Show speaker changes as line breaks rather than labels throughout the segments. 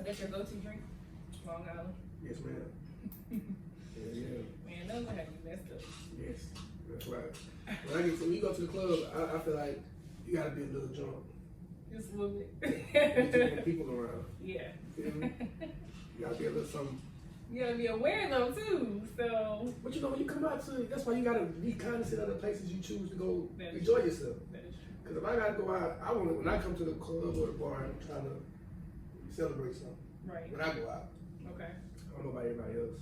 So that's your go-to drink? Long Island?
Yes, ma'am. Yeah.
Man, those are having you messed up.
Yes, that's right. When you go to the club, I feel like you gotta be a little drunk.
Just a little bit.
Get too many people around.
Yeah.
You feel me? You gotta be a little something.
You gotta be aware though too. So.
But you know, when you come out to, that's why you gotta be cognizant of the places you choose to go
That
enjoy
true.
yourself.
That is true.
Because if I gotta go out, when I come to the club or the bar, I'm trying to celebrate something.
Right.
When I go out.
Okay.
I don't know about everybody else.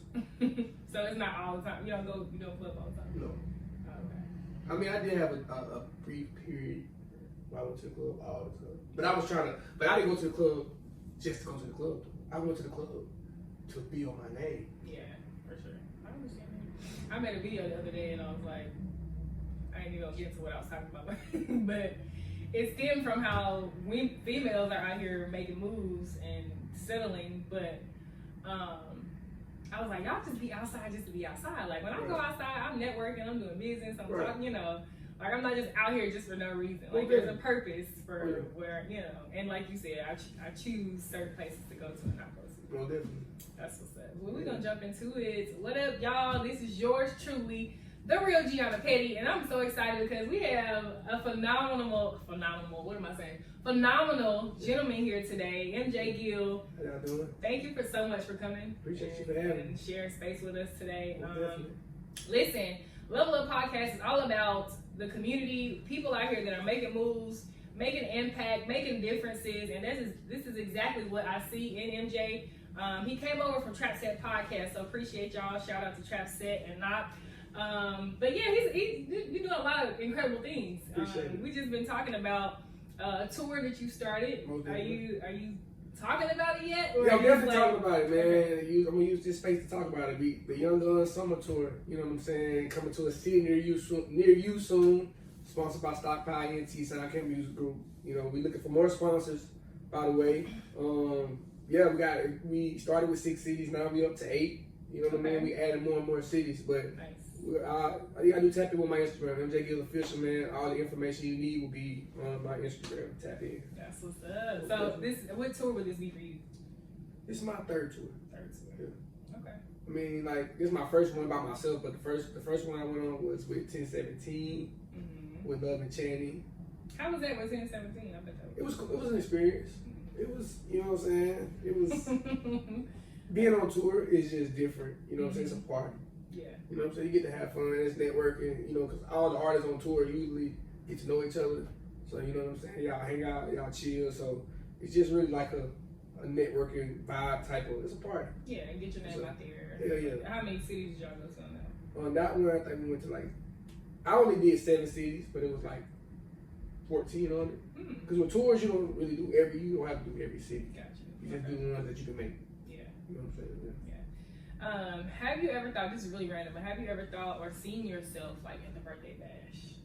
So it's not all the time. You don't club all the time.
No.
Oh, okay.
I mean, I did have a brief period where I went to the club all the time. But I didn't go to the club just to go to the club. I went to the club to be on my name.
Yeah, for sure. I understand that. I made a video the other day and I was like, I ain't even gonna get into what I was talking about, but it stemmed from how we females are out here making moves and settling, but I was like, y'all just be outside just to be outside. Like when I go outside, I'm networking, I'm doing business, I'm talking, you know, like I'm not just out here just for no reason. Like there's a purpose for where, you know, and like you said, I choose certain places to go to and not go to.
Well, definitely.
That's what's up. Well, we're gonna jump into it. What up, y'all? This is yours truly, the real Jeanna Petty, and I'm so excited because we have a phenomenal gentleman here today, MJ Gill.
How y'all doing?
Thank you for so much for coming.
Appreciate you for having me.
And sharing space with us today.
Well, definitely.
Listen, Level Up Podcast is all about the community, people out here that are making moves, making impact, making differences, and this is exactly what I see in MJ. He came over from Trap Set Podcast, so appreciate y'all. Shout out to Trap Set and not. But yeah, you're doing a lot of incredible things. We just been talking about a tour that you started. Are you talking about it yet? Or
yeah, I'm definitely
like,
talking about it, man. Okay. I'm gonna use this space to talk about it. The Young Guns Summer Tour, you know what I'm saying? Coming to a city near you soon. Sponsored by Stockpile ENT, Sound Camp Music Group. You know, we looking for more sponsors, by the way. Yeah, we started with 6 cities, now we up to 8. You know what I mean? We added more and more cities, but
nice.
I do tap in with my Instagram, MJ Gill Official, man. All the information you need will be on my Instagram. Tap in.
That's what's up. So what tour would this be for you?
This is my third tour.
Yeah. Okay.
I mean, like, this is my first one by myself, but the first one I went on was with 1017 with Love and Channing.
How was that with 1017? I bet that
It was an experience. It was, you know what I'm saying? It was being on tour is just different. You know what I'm saying? It's a party.
Yeah.
You know what I'm saying? You get to have fun. It's networking. You know, because all the artists on tour usually get to know each other. So you know what I'm saying? Y'all hang out, y'all chill. So it's just really like a networking vibe type of. It's a party.
Yeah, and get your name out there.
Yeah.
How many cities did y'all go to on that?
On that one, I think we went to I only did 7 cities, but it was 14 on it. Because with tours, you don't really do you don't have to do every city.
Gotcha.
You just do the ones that you can make.
Yeah.
You know what I'm saying?
Yeah. Have you ever thought, this is really random, but have you ever thought or seen yourself in the birthday bash?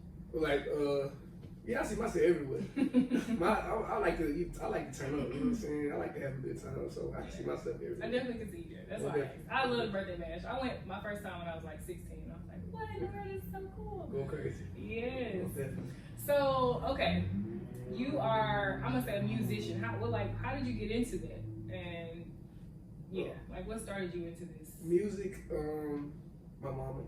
Yeah, I see myself everywhere. I like to turn up, you know what I'm saying? I like to have a good time, so I can see myself everywhere.
I definitely can see you there. That's why I love birthday bash. I went my first time when I was 16. I was like, what in the world is so cool?
Go crazy.
Yes.
Definitely.
So, okay, you are, I'm gonna say a musician. How did you get into that? And what started you into this?
Music, my mama.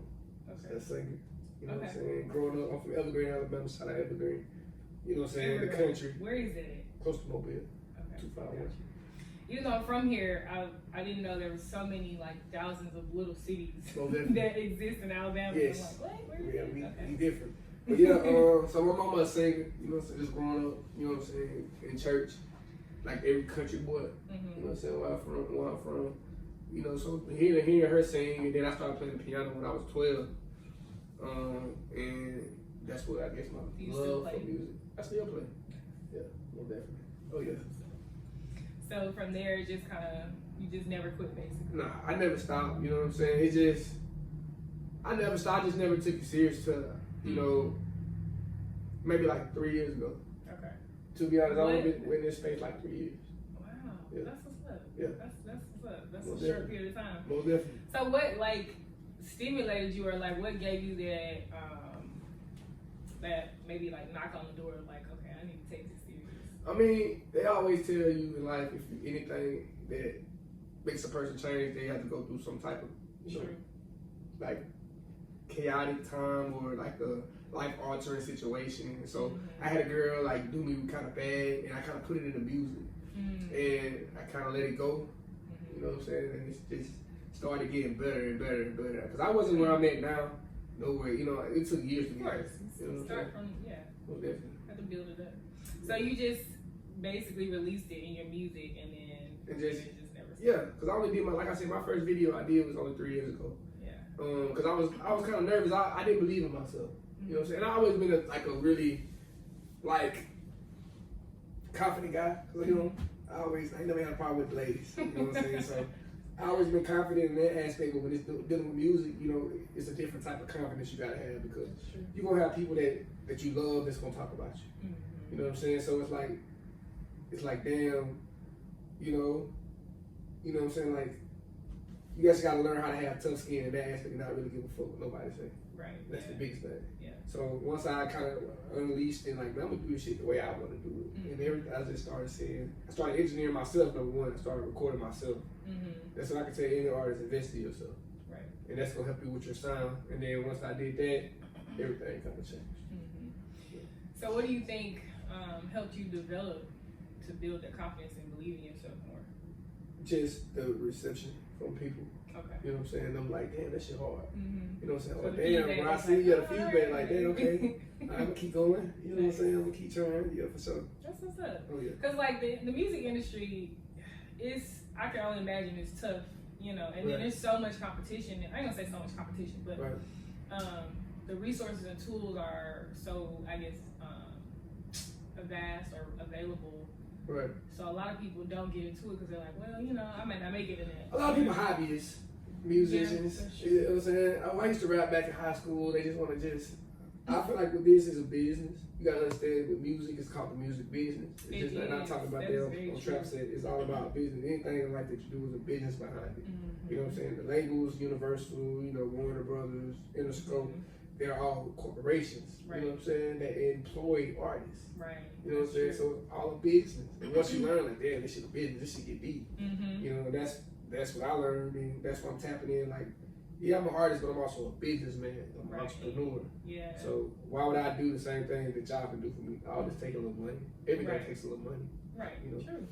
Okay.
That's singer. You know what I'm saying? Growing up, I'm from Evergreen, Alabama. Shout out Evergreen. You know what I'm saying?
Evergreen.
The country.
Where is it?
Close to Mobile.
Okay.
251.
Even though I'm from here, I didn't know there was so many thousands of little cities
definitely.
that exist in Alabama.
Yes.
I'm like, what? Where is it?
We different. But yeah, so my mama a singer, you know what I'm saying, just growing up, you know what I'm saying, in church, like every country boy, you know what I'm saying, where I'm from, you know, so hearing her sing, and then I started playing the piano when I was 12, and that's what I guess my love for music. I still play. Yeah, well, definitely. Oh yeah.
So from there, it just you just never quit basically?
Nah, I never stopped, you know what I'm saying, I never stopped, I just never took it serious till, you know, maybe 3 years ago.
Okay.
To be honest, I've only been in this space 3 years.
Wow.
Yeah.
That's what's up.
Yeah.
That's what's up. That's
Most
a short period of time.
Most definitely.
So what stimulated you, or what gave you that maybe knock on the door okay, I need to take this serious?
I mean, they always tell you in life, if anything that makes a person change, they have to go through some type of, you know, like chaotic time or like a life-altering situation. And so I had a girl like do me kind of bad, and I kind of put it in the music, and I kind of let it go. You know what I'm saying? And it's just started getting better and better and better. Because I wasn't where I'm at now. Nowhere. You know, it took years to get there. You know
Start from
Well, definitely.
have to build it up. So you just basically released it in your music, and then
And just
never.
yeah, because I only did like I said, my first video I did was only 3 years ago. Because I was kind of nervous. I didn't believe in myself. You know what I'm saying? And I always been a really like confident guy. Cause, you know, I never had a problem with ladies. You know what I'm saying? So I always been confident in that aspect. But when it's dealing with music, you know, it's a different type of confidence you gotta have, because you're gonna have people that you love that's gonna talk about you. You know what I'm saying? So it's like damn, you know what I'm saying? Like, you guys gotta learn how to have tough skin in that aspect and not really give a fuck what nobody say.
Right.
That's the biggest thing.
Yeah.
So once I kind of unleashed and like, man, I'm gonna do this shit the way I want to do it, and everything, I just started saying, I started engineering myself. Number one, I started recording myself. That's what I can tell any artist: invest in yourself. Right. And that's gonna help you with your sound. And then once I did that, everything kind of changed.
So what do you think helped you develop to build that confidence and believe in yourself more?
Just the reception from people.
Okay.
You know what I'm saying? I'm like, damn, that shit hard. You know what I'm saying?
So
Like, damn, when I see the feedback, like, damn, okay, I'm gonna keep going. You know what I'm saying? I'm gonna keep trying. Yeah, for sure.
That's what's up.
Oh yeah.
Cause like the music industry is, I can only imagine it's tough, you know. And then there's so much competition. I ain't gonna say so much competition, but the resources and tools are so, I guess, vast or available.
Right.
So a lot of people don't get into it because they're like, well, you know, I might not make it in it.
A lot of people hobbyists, musicians.
Yeah,
you know what I'm saying? I used to rap back in high school. They just want to I feel like with this is a business. You gotta understand with music, it's called the music business. It's just not talking about that on trap set. It's all about business. Anything in life that you do is a business behind it. You know what I'm saying? The labels, Universal, you know, Warner Brothers, Interscope, they're all corporations. You know what I'm saying? That employ artists.
Right.
You know what I'm saying? So it's all a business. And once you learn, like, damn, this shit a business, this shit get deep. You know, that's what I learned, and that's what I'm tapping in. Like, yeah, I'm an artist, but I'm also a businessman. I'm an entrepreneur.
Yeah.
So why would I do the same thing that y'all can do for me? I'll just take a little money. Everything takes a little money.
Right.
You know?
True.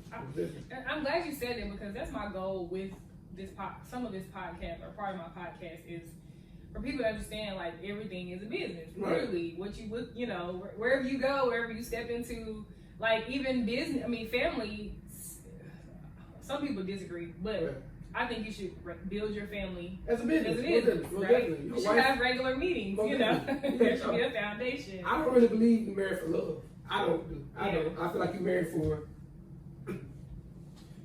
I'm glad you said that, because that's my goal with this some of this podcast, or part of my podcast, is for people to understand, like, everything is a business. Literally, what you know, wherever you go, wherever you step into, like, even business. I mean, family. Some people disagree, but I think you should build your family
as a business.
Right? You should have regular meetings. You know, there should be a foundation.
I don't really believe you married for love. I don't do. I don't. I feel like you married for.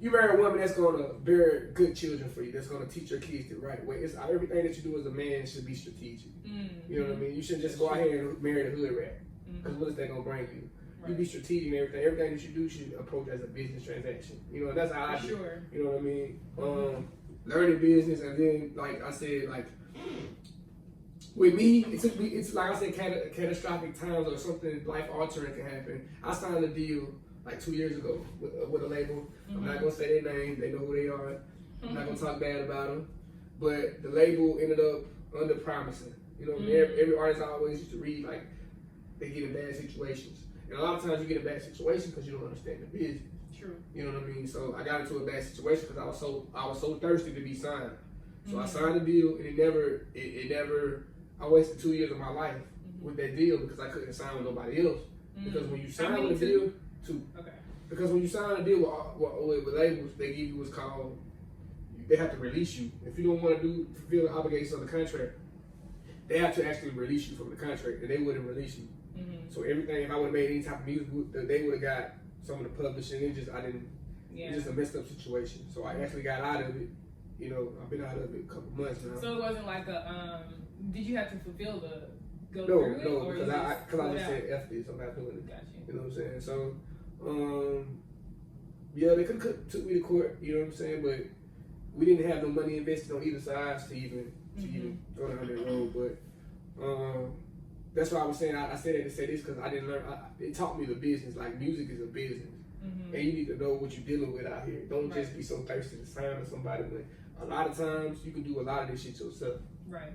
You marry a woman that's gonna bear good children for you. That's gonna teach your kids the right way. It's everything that you do as a man should be strategic. You know what I mean? You shouldn't just go out here and marry the hood rat. Because what is that gonna bring you? You be strategic in everything. Everything that you do should approach as a business transaction. You know, that's how I do. You know what I mean? Learning business, and then, like I said, like with me, it's like I said, catastrophic times or something life altering can happen. I signed a deal like 2 years ago with a label. I'm not gonna say their name. They know who they are. I'm not gonna talk bad about them. But the label ended up under promising. You know, every artist I always used to read, like, they get in bad situations. And a lot of times you get in bad situations because you don't understand the business.
True.
You know what I mean? So I got into a bad situation because I was so thirsty to be signed. So I signed a deal, and it never. I wasted 2 years of my life with that deal because I couldn't sign with nobody else. Because when you sign with a deal, because when you sign a deal with labels, they give you what's called. They have to release you. If you don't want to fulfill the obligations of the contract, they have to actually release you from the contract, and they wouldn't release you. So everything, if I would have made any type of music, they would have got some of the publishing. It's just a messed up situation. So I actually got out of it. You know, I've been out of it a couple months now.
So it wasn't like did you have to fulfill
No, because I just said F this, I'm not doing it.
Gotcha.
You know what I'm saying? So, yeah, they could have took me to court, you know what I'm saying? But we didn't have no money invested on either side to even go down that road. But that's why I was saying, I said that to say this because I didn't learn. It taught me the business. Like, music is a business. and you need to know what you're dealing with out here. Don't just be so thirsty to sign to somebody. When a lot of times you can do a lot of this shit yourself.
Right.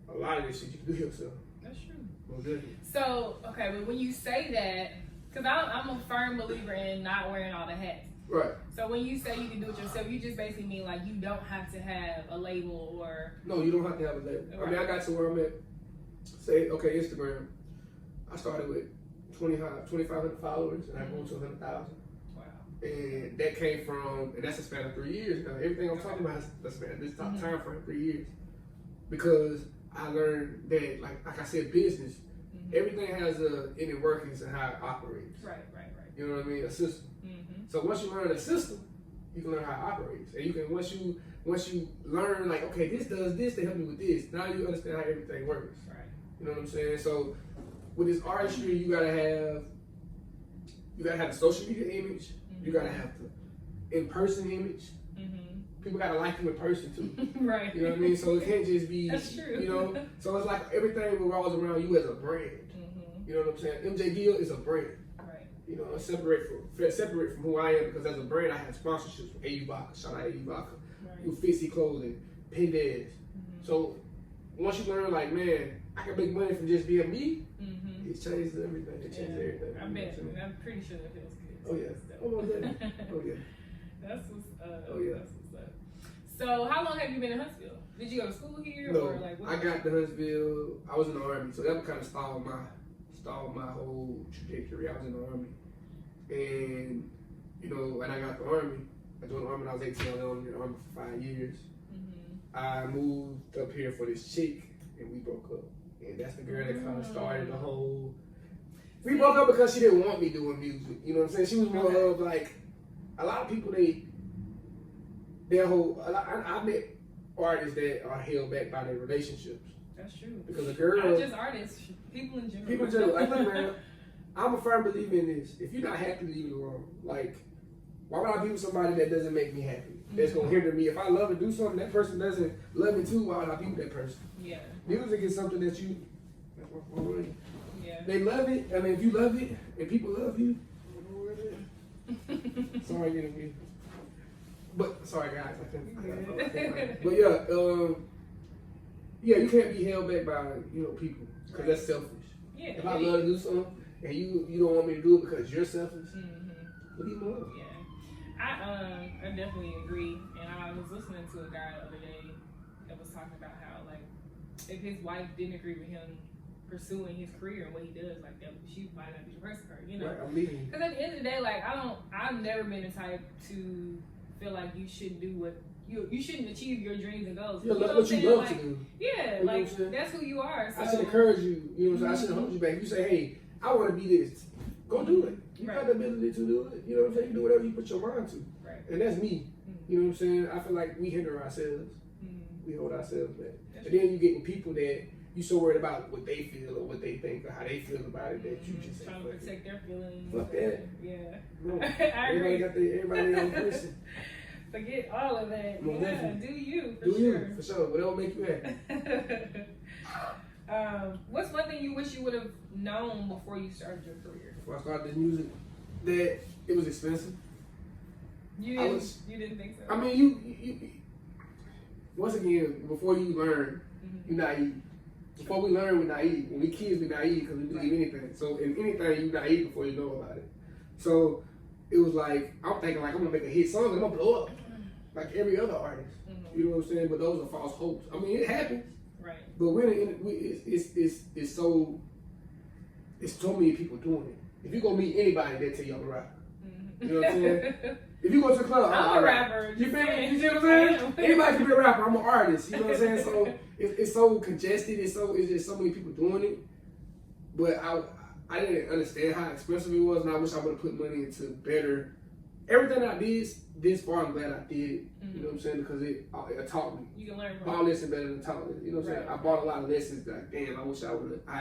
A lot of this shit you can do yourself.
That's true.
Well, good.
So, okay, but when you say that, because I'm a firm believer in not wearing all the hats.
Right.
So when you say you can do it yourself, you just basically mean like you don't have to have a label or...
No, you don't have to have a label.
Right.
I mean, I got to where I'm at. Say, okay, Instagram. I started with 2,500 followers, and I grew to 100,000.
Wow.
And that came from, and that's a span of 3 years. Now, everything I'm talking about is a span, this time frame, 3 years. Because I learned that, like I said, business, everything has a inner workings and how it operates.
Right.
You know what I mean? A system. So once you learn a system, you can learn how it operates. And you can once you learn like, okay, this does this to help me with this. Now you understand how everything works.
Right.
You know what I'm saying? So with this artistry, you gotta have the social media image. You gotta have the in-person image. People gotta like you in person too.
Right.
You know what I mean? So it can't just be.
That's true.
You know. So it's like everything revolves around you as a brand. You know what I'm saying? MJ Gill is a brand. You know, separate from who I am, because as a brand, I have sponsorships from ebook, shout out ebook, Fitzy Clothing, Pendez. So once you learn, like, man, I can make money from just being me, it changes everything. It changes everything.
I bet. I'm pretty sure that feels good.
Oh yeah. Oh yeah.
That's what's
Oh yeah.
That's what's up. So how long have you been in Huntsville? Did you go to school here?
No,
or like what?
I got to Huntsville. I was in the Army, so that kind of stalled my whole trajectory. I was in the Army. And, you know, when I got the Army, I joined the Army when I was 18. I was in the Army for 5 years. I moved up here for this chick, and we broke up. And that's the girl that kind of started the whole... We broke up because she didn't want me doing music. You know what I'm saying? She was more of like... A lot of people, I met artists that are held back by their relationships.
That's true.
Because a girl...
Not just artists, people in general.
People in general. Like, look, man, I'm a firm believer in this. If you're not happy, leave it alone. Like, why would I be with somebody that doesn't make me happy? That's gonna hinder me. If I love and do something, that person doesn't love me too, why would I be with that person? Yeah. Music is something that you... Yeah. They love it. I mean, if you love it and people love you, sorry, you know me. But sorry, guys, I can't. But yeah, you can't be held back by people because that's selfish. Yeah. If I love to do something and you don't want me to do it because you're selfish, leave me alone.
Yeah, I definitely agree. And I was listening to a guy the other day that was talking about how like if his wife didn't agree with him pursuing his career and what he does, like that, she might not be the person for her, you know.
Right, I'm leaving.
Because at the end of the day, like I've never been the type to feel like you shouldn't do what you shouldn't achieve your dreams and goals.
Yeah, you know what you love
like,
to do.
Yeah, like that's who you are. So.
I should encourage you. You know what I'm saying? I should hold you back. If you say, hey, I want to be this, go do it. You got the ability to do it. You know what I'm saying? You do whatever you put your mind to. Right. And that's me. You know what I'm saying? I feel like we hinder ourselves. We hold ourselves back. And then you get with people that you so worried about what they feel or what they think or how they feel about it that you just
trying to protect their feelings.
Fuck that.
Yeah.
No.
I agree.
Everybody their own person.
Forget all of that.
No,
yeah, do you for
do
sure.
You for sure. Whatever make you
happy. What's one thing you wish you would have known before you started your career?
Before I started this music, that it was expensive.
You didn't think so?
I mean, you once again, before you learn, you're naive. Before we learn, we're naive. When we kids, we're naive because we believe anything. So in anything, you're naive before you know about it. So it was like, I'm thinking like, I'm going to make a hit song and I'm going to blow up. Like every other artist. You know what I'm saying? But those are false hopes. I mean, it happens. Right. But it's so many people doing it. If you go meet anybody, they'll tell you I'm a rapper. You know what I'm saying? If you go to the club,
I'm a rapper.
You feel me? You see what I'm saying? Anybody can be a rapper. I'm an artist. You know what I'm saying? So it's so congested. It's just so many people doing it. But I didn't understand how expensive it was, and I wish I would have put money into better. Everything I did this far, I'm glad I did it. You know what I'm saying? Because it taught me. You can learn from bought lessons better than taught me. You know what I'm saying? I bought a lot of lessons. Like, damn, I wish I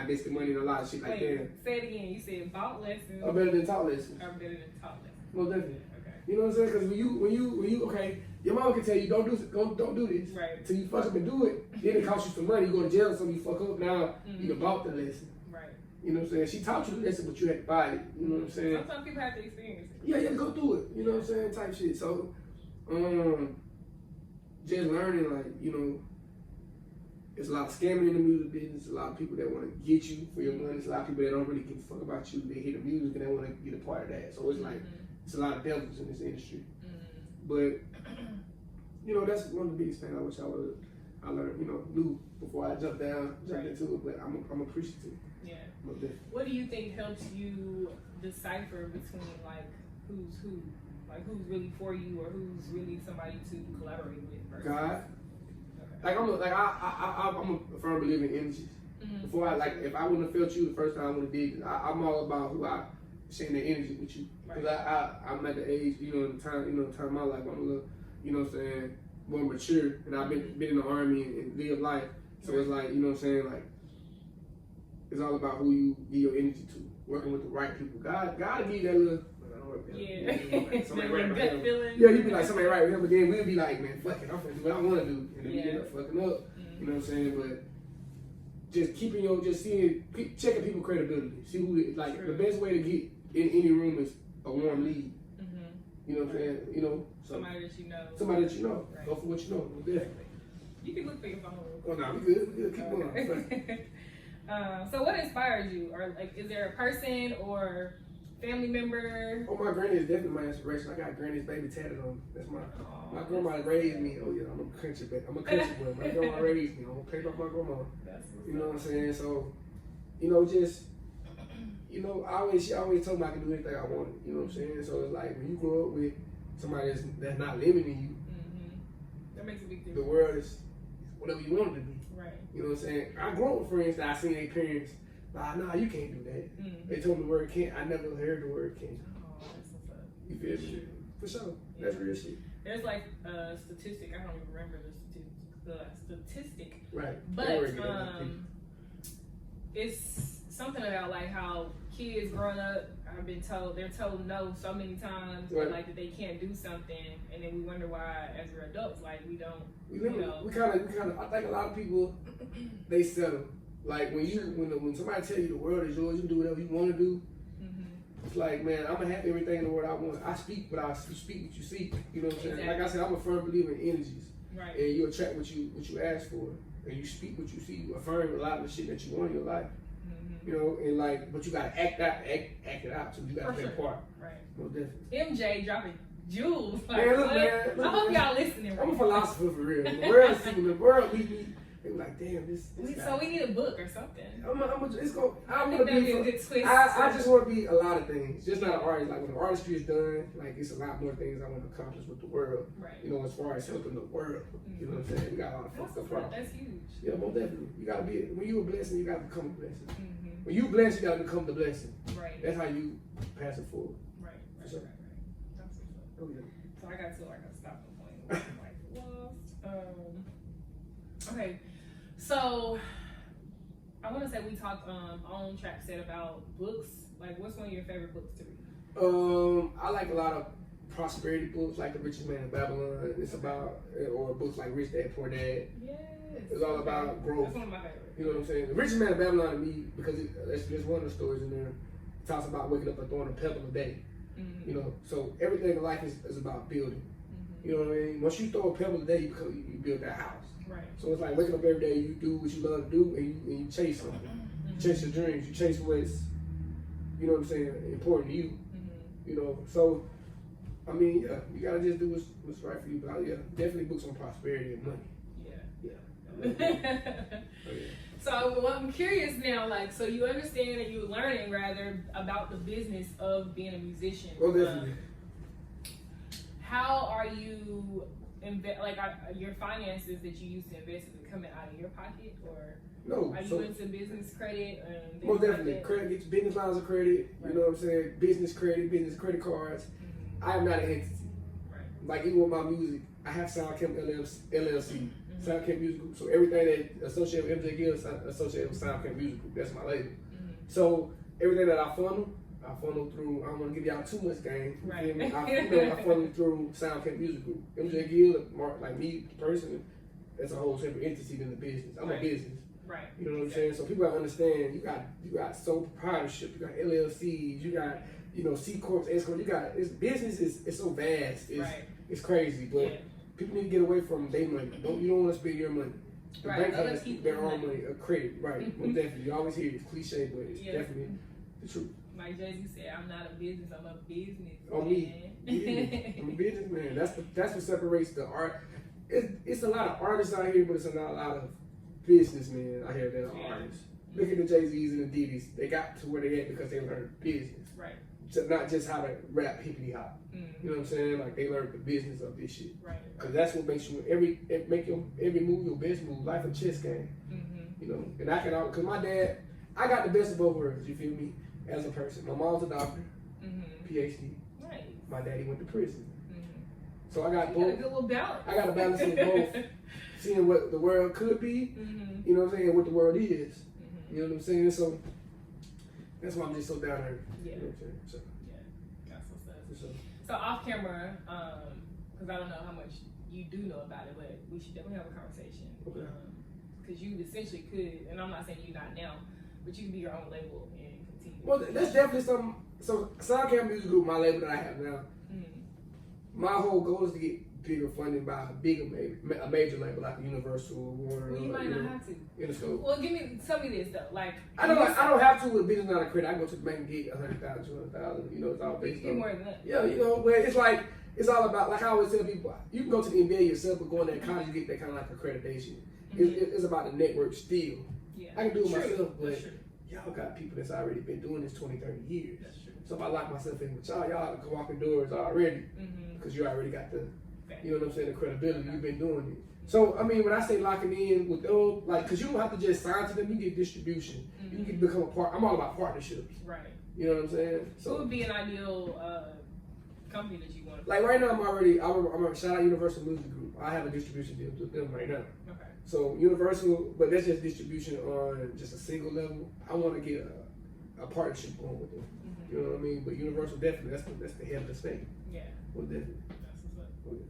invested money in a lot of shit. Like, damn.
Say it again. You said bought lessons.
Or better than taught lessons.
Or better than taught lessons.
Well, definitely. Okay. You know what I'm saying? Because when you okay, your mama can tell you don't do this. Right. Till you fuck up and do it. Then it costs you some money. You go to jail or something. You fuck up. Now you done bought the lesson. Right. You know what I'm saying? She taught you the lesson, but you had to buy it. You know what I'm saying?
Sometimes people have to experience it.
Yeah, go through it. You know what I'm saying? Type shit. So, just learning, like, you know, there's a lot of scamming in the music business. A lot of people that want to get you for your money. There's a lot of people that don't really give a fuck about you. They hear the music and they want to get a part of that. So it's like, it's a lot of devils in this industry. But, you know, that's one of the biggest things I wish I learned, you know, knew before I jumped into it. But I'm appreciative.
Yeah. What do you think helps you decipher between like who's who? Like who's really for you or who's really somebody to collaborate with? Versus?
God. Okay. I'm a firm believer in energies. Before if I wouldn't have felt you the first time I would have did it, I'm all about who I sharing the energy with you. Because I'm at the age, you know, time of my life, I'm a little, you know what I'm saying, more mature, and I've been in the army and live life. So it's like, you know what I'm saying, like, it's all about who you give your energy to, working with the right people. God will give you that little, somebody right with him. Yeah, he'd be like, somebody right with him, but then we'll be like, man, fuck it, I'm gonna do what I want to do. And then we end up fucking up. You know what I'm saying? But just checking people's credibility. See who, like, the best way to get in any room is a warm lead. You know what I'm saying? You know,
somebody that you know.
Somebody that you know. Right. Go for what you know. Definitely.
You can look for your phone.
Oh no, we good. Keep going.
So what inspires you? Or like, is there a person or family member?
Oh, my granny is definitely my inspiration. I got granny's baby tatted on me. That's my grandma raised me. Oh yeah, I'm a country boy. My grandma raised me. I'm gonna pay off my grandma. You know what I'm saying? So, you know, just, you know, she always told me I can do anything I wanted. You know what I'm saying? So it's like when you grow up with somebody that's not limiting you,
that makes a big difference.
The world is whatever you want it to be.
Right.
You know what I'm saying? I grew up with friends that I seen their parents, like, nah, you can't do that. They told me the word can't. I never heard the word can't.
Oh, that's what's up.
You feel me? For sure. Yeah. That's real shit.
There's like a statistic, I don't even remember the statistic.
Right.
But it's something about like how kids growing up, they're told no so many times, or like that they can't do something, and then we wonder why as we're adults, like we don't. We kind of. I think a lot of people they settle. Like when somebody tell you the world is yours, you can do whatever you want to do. It's like, man, I'm gonna have everything in the world I want. I speak, but I speak what you see. You know what I'm saying? Exactly. Like I said, I'm a firm believer in energies. Right.
And you attract what you ask for, and you speak what you see. You affirm a lot of the shit that you want in your life. You know, and like, but you gotta act it out. So you gotta play a part. Right. Most definitely.
MJ dropping jewels. Like,
man, look,
I hope y'all listening.
I'm a philosopher for real. The world is seeing the world. They were like, damn, this guy.
So we need a book or something.
I just want to be a lot of things. Just not an artist. Like when the artistry is done, like it's a lot more things I want to accomplish with the world. Right. You know, as far as helping the world. You know what I'm saying? We got a lot of fucked up problems.
That's huge.
Yeah, most definitely. You gotta be. When you a blessing, you gotta become a blessing. When you bless, you gotta become the blessing. Right. That's how you pass it forward. Right. That's what's up. Oh yeah.
So I got to like a stopping point. I'm like lost. Okay. So, I want to say we talked on Trap Set about books. Like, what's one of your favorite books to read?
I like a lot of prosperity books, like The Richest Man in Babylon. It's about, or books like Rich Dad Poor Dad.
Yes.
It's all about growth.
That's one of my favorites.
You know what I'm saying? The Richest Man in Babylon to me, because there's one of the stories in there. It talks about waking up and throwing a pebble a day. You know, so everything in life is about building. You know what I mean? Once you throw a pebble a day, you build that house. Right. So it's like waking up every day, you do what you love to do, and you chase something. You chase your dreams. You chase what's, you know what I'm saying, important to you. You know, so, I mean, yeah, you gotta just do what's right for you. But yeah, definitely books on prosperity and money. Yeah.
So well, I'm curious now, like, so you understand and you're learning rather about the business of being a musician.
Oh, definitely.
How are you your finances that you used to invest in coming out of your pocket, or
no?
Are you into business credit?
Most definitely, credit, business lines of credit. Right. You know what I'm saying? Business credit cards. I am not an entity. Right. Like even with my music, I have SoundCamp LLC, SoundCamp Music Group. So everything that associated with MJ Gill is associated with SoundCamp Music Group. That's my label. So everything that I funnel through, I don't want to give y'all too much game. Right. I funnel through SoundCamp Music Group. MJ Gill, like me, the person, that's a whole separate entity than the business. I'm a business.
Right.
You know what I'm saying? So people gotta understand. You got sole proprietorship. You got LLCs. You got C corps, S corps. You got business is so vast. It's crazy. But people need to get away from their money. You don't want to spend your money. The bank has their own money, a credit. Right. Most definitely. You always hear it's cliche, but it's definitely the truth.
Like Jay-Z said, I'm not a business. I'm a business.
On me. Yeah, I'm a businessman. That's what separates the art. It's a lot of artists out here, but it's not a lot of businessmen out here that are artists. Look at the Jay-Z's and the Diddy's. They got to where they at because they learned business.
Right.
So not just how to rap hippity hop. You know what I'm saying? Like they learned the business of this shit.
Right.
Because that's what makes you every move your best move. Life a chess game. You know, and I can because my dad, I got the best of both worlds. You feel me? As a person, my mom's a doctor, PhD. Right. My daddy went to prison. So I got both.
Got a good little balance.
I got a balance of both. Seeing what the world could be, you know what I'm saying, what the world is. You know what I'm saying? So that's why I'm just so down there.
Yeah.
You know what I'm saying? So,
That's what's up.
for sure.
So off camera, because I don't know how much you do know about it, but we should definitely have a conversation.
Okay.
Because you essentially could, and I'm not saying you not now, but you can be your own label and continue.
Well, that's definitely something. So, Soundcamp Music Group, my label that I have now, my whole goal is to get bigger funding by a major label like Universal or Warner.
Well, you might not have to. Well, tell me this though. Like,
I don't have to with business not a credit. I go to the bank and get 100,000, 200,000. You know, it's all based on.
More than that.
Yeah, you know, but it's like it's all about like I always tell people, you can go to the NBA yourself, but going to college you get that kind of like accreditation. It's about the network still.
Yeah.
I can do it myself, but y'all got people that's already been doing this 20, 30 years.
That's true.
So if I lock myself in with y'all can walk in doors already because you already got the, you know what I'm saying, the credibility. You've been doing it. So I mean, when I say locking in with those, like, because you don't have to just sign to them, you get distribution. You can become a part. I'm all about partnerships.
Right.
You know what I'm saying? So
what would be an ideal company that you want to?
Like right now, I'm a shout out Universal Music Group. I have a distribution deal with them right now.
Okay.
So Universal, but that's just distribution on just a single level. I want to get a partnership going with them. You know what I mean? But Universal definitely, that's the head of the state.
Yeah.
Well, definitely.
That's what's up.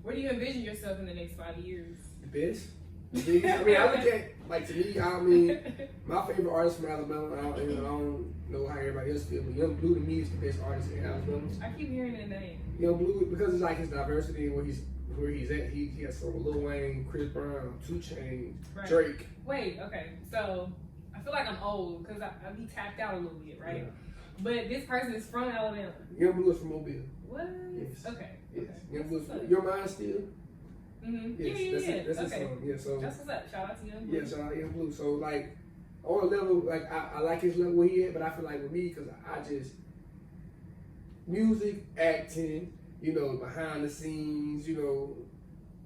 Where do you envision yourself in the next 5 years?
The best. The biggest. I mean, I look at, like, to me, I mean, my favorite artist from Alabama, I don't know how everybody else feels, but Young Blue to me is the best artist in Alabama.
I keep hearing that name.
Young Blue, because it's like his diversity and where he's at. He has some Lil Wayne, Chris Brown, 2 Chainz, Drake.
Wait, okay. So I feel like I'm old because I be tapped out a little bit, right? Yeah. But this person is from Alabama.
Young Blue is from Mobile.
What?
Yes.
Okay.
Yes. Young Blue. Your Mind Still.
Yes,
that's his song. Yeah, so
that's what's up. Shout out to Young Blue.
Yeah, shout out to Young Blue. So like on a level, like I like his level where he at, but I feel like with me, because I just music, acting, you know, behind the scenes, you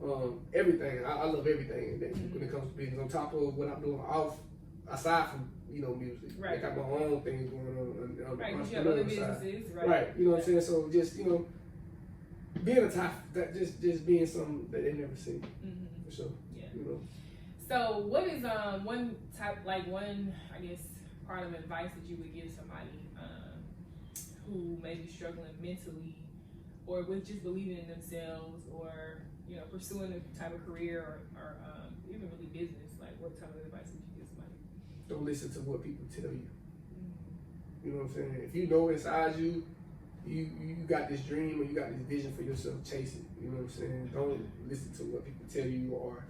know, everything. I love everything that when it comes to business. On top of what I'm doing aside from, you know, music.
Right.
I got my own things going on.
Right, you have other businesses,
right. You know what I'm saying? So just, you know, being a top, that just being something that they never seen. For sure.
Yeah.
You know.
So what is one I guess part of advice that you would give somebody who may be struggling mentally or with just believing in themselves or, you know, pursuing a type of career or even really business? Like, what type of advice would you give somebody?
Don't listen to what people tell you. You know what I'm saying? If you know inside you got this dream or you got this vision for yourself, chase it. You know what I'm saying? Don't listen to what people tell you or,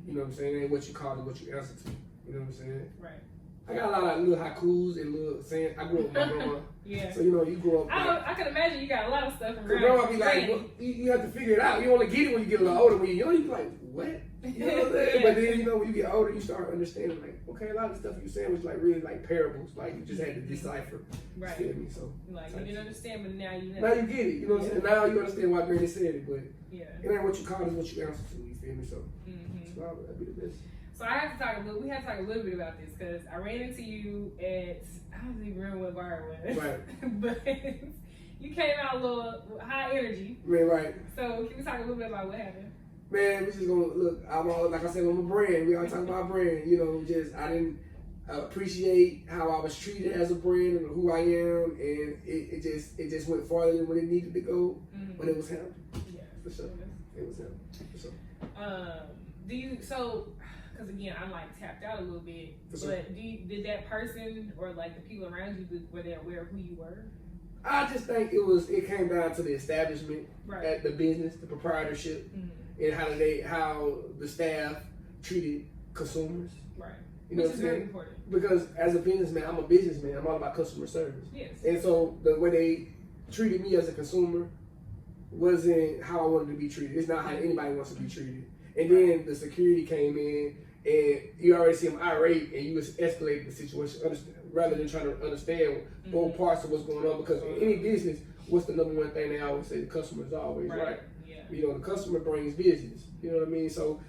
you know what I'm saying, and what you call it, what you answer to. You know what I'm saying?
Right.
I got a lot of little haikus and little saying. I grew up with my grandma.
Yeah.
So, you know, you grow up.
I can imagine you got a lot of stuff from
grandma be like, well, you have to figure it out. You only get it when you get a little older. When you're young, you be like, what? You know what I'm saying? But then, you know, when you get older, you start understanding, like, okay, a lot of the stuff you saying was like really like parables. Like, you just had to decipher.
Right.
You feel me? So,
like, you didn't understand, but now you know.
Now you get it. You know what I'm saying? Now you understand why Granny said it, but
it
ain't what you call it, it's what you answer to. You feel me? So, that'd be the best.
So we have to talk a little bit about this because I ran into you at, I don't even remember what bar it was.
Right.
But you came out a little high energy.
Man, right.
So can we talk a little bit about what happened?
Man, we just gonna look. I'm all, like I said, I'm a brand. We all talking about brand. You know, just I didn't appreciate how I was treated as a brand and who I am, and it just went farther than what it needed to go. But it was him.
Yeah,
for sure. It was him. For sure.
Do you because again, I'm like tapped out a little bit.
For sure.
But did that person or like the people around you, were they aware of who you were?
I just think it came down to the establishment at the business, the proprietorship, and how the staff treated consumers.
Right.
You know
Which
what
is
I'm saying?
very important.
Because as a businessman, I'm a businessman. I'm all about customer service.
Yes.
And so the way they treated me as a consumer wasn't how I wanted to be treated. It's not how anybody wants to be treated. And then the security came in, and you already see them irate, and you escalate the situation rather than trying to understand both parts of what's going on. Because in any business, what's the number one thing they always say? The customer is always right.
Yeah.
You know, the customer brings business. You know what I mean? So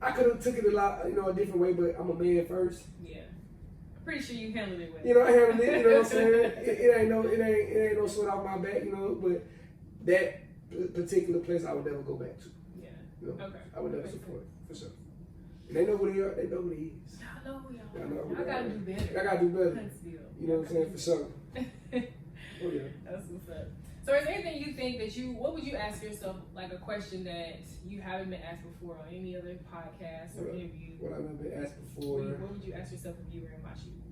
I could have took it a lot, a different way, but I'm a man first.
Yeah. I'm pretty sure you handled it well.
You know, I handled it. You know what I'm saying? It ain't no sweat off my back. But that particular place, I would never go back to.
Yeah.
You know,
okay.
I would never support it, for sure. And they know who they are. They know who he is.
I know y'all.
I
gotta do better.
I gotta do better.
Still.
You know what I'm saying? For sure. Oh yeah.
That's what's up. So is there anything you think that what would you ask yourself, like a question that you haven't been asked before on any other podcast or interview?
What I've been asked before.
What would you ask yourself if you were in my shoes?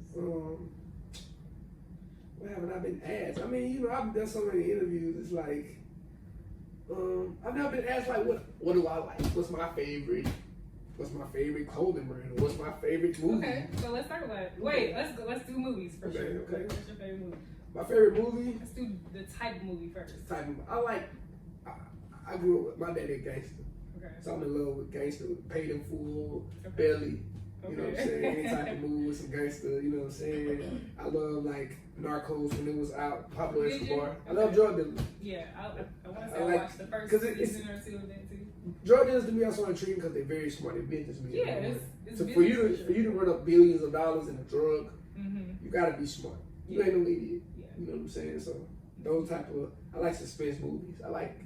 What haven't I been asked? I mean, I've done so many interviews. It's like, I've never been asked like, what do I like? What's my favorite clothing brand? What's my favorite movie?
Okay, so let's talk about it. Wait, let's do movies for sure.
Okay.
What's your favorite movie?
My favorite movie?
Let's do the type of movie first.
I grew up with my daddy a gangster.
Okay.
So I'm in love with gangster, paid in full,
Okay.
belly. You know what I'm saying? Any type of movie with some gangster, you know what I'm saying? I love like Narcos when it was out, Pablo Escobar. I love drug dealers.
Yeah, I want to say I watched the first season or two of that too.
Drug dealers to me also intriguing because they're very smart. They're businessmen.
Yeah, it's
so for you to run up billions of dollars in a drug, you gotta be smart. You ain't no idiot. You know what I'm saying? So those type of I like suspense movies. I like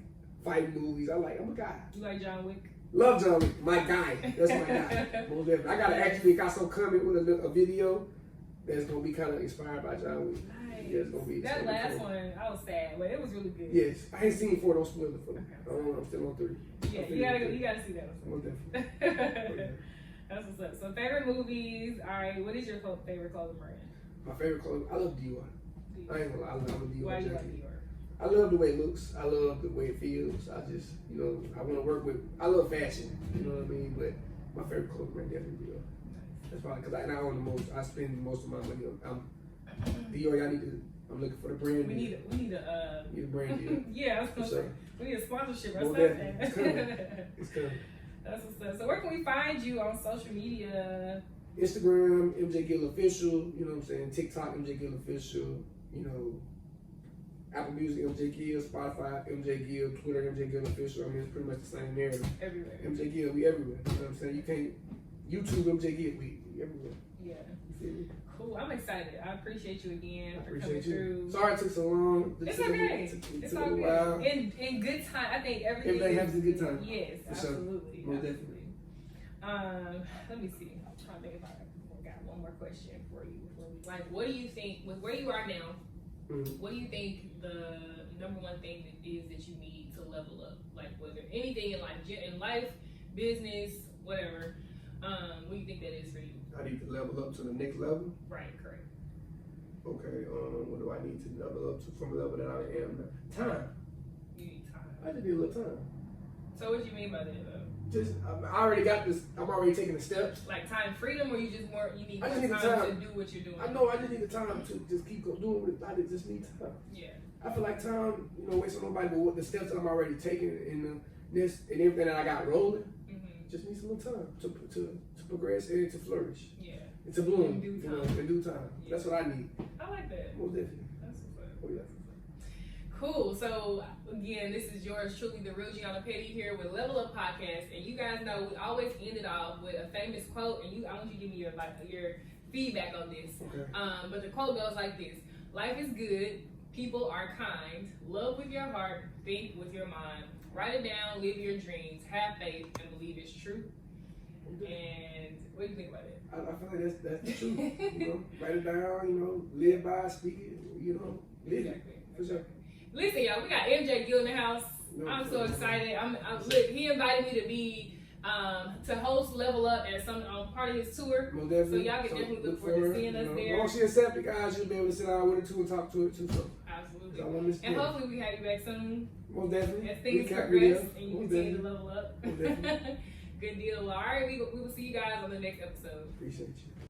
fight movies. I'm a guy.
You like John Wick?
Love John Wick. My guy. That's my guy. Most definitely. I gotta actually got some coming with a video that's gonna be kind of inspired by John Wick.
Nice.
Yeah, it's gonna be.
That last one, I was sad, but it was really good.
Yes, I ain't seen 4. Don't spoil it for me. I'm still on 3.
Yeah, you gotta see that one.
Most definitely.
That's what's up. So favorite movies. All right, what is your favorite clothing brand?
My favorite clothing. I love Dior. I ain't gonna lie. I'm a Dior.
Why you
jacket.
like Dior?
I love the way it looks. I love the way it feels. I just, I want to work with. I love fashion. You know what I mean? But my favorite clothing brand definitely Dior. That's probably because I own the most. I spend most of my money on. Dior. I'm looking for the brand.
We need a
brand deal.
Yeah, I was gonna say,
sure.
we need a sponsorship or
Well,
something.
it's coming. It's coming.
That's what's up. So where can we find you on social media?
Instagram, MJ Gill Official. You know what I'm saying? TikTok, MJ Gill Official. Apple Music, MJ Gill, Spotify, MJ Gill, Twitter, MJ Gill Official. I mean, it's pretty much the same narrative.
Everywhere.
MJ Gill, we everywhere. You know what I'm saying? You can't YouTube MJ Gill, we everywhere.
Yeah.
You feel me?
Cool. I'm excited. I appreciate you again for coming
Appreciate you.
through.
Sorry it took so long.
It's okay. It's all good.
While.
In good time. I think everything
happens in good time.
Yes,
For sure.
absolutely.
Most
Absolutely. Let me see. I'm trying to think if I got one more question for you before we what do you think with where you are now? What do you think the number one thing that is that you need to level up? Like whether anything in life, business, whatever. What do you think that is for you?
I need to level up to the next level.
Right, correct.
Okay, what do I need to level up to from the level that I am now? Time.
You need time.
I just need a little time.
So what do you mean by that though?
I already got this. I'm already taking the steps.
Like time freedom, or you just need
I just need
time
time
to do what you're doing?
I know. I just need the time to just keep doing what I just need time.
Yeah.
I feel like time, wasting nobody, but what the steps that I'm already taking in this and everything that I got rolling, just need some more time to progress and to flourish.
Yeah.
And to bloom.
In due time.
In due time.
Yeah.
That's what I need.
I like that.
Most definitely.
That's what's up.
Oh yeah.
Cool. So again, this is yours truly, the real Jeanna Petty here with Level Up Podcast, and you guys know we always end it off with a famous quote, and I want you to give me your feedback on this.
Okay.
But the quote goes like this: "Life is good. People are kind. Love with your heart. Think with your mind. Write it down. Live your dreams. Have faith and believe it's true." And what do you think about it?
I feel like that's the truth. Write it down. Live by, speak it. Live it. For sure.
Listen, y'all, we got MJ Gill in the house.
No,
I'm so excited. Look, he invited me to be to host Level Up at some part of his tour.
Most
So
definitely.
y'all can definitely look forward to seeing us there.
Once she accepts it, guys, you'll be able to sit down with her too and talk to her too. So.
Absolutely.
I want
And hopefully we have you back soon.
Most definitely.
As things
Recap
progress
video.
and you
Most
continue to
definitely.
level up.
Most definitely.
Good deal. Well, all right, we will see you guys on the next episode.
Appreciate you.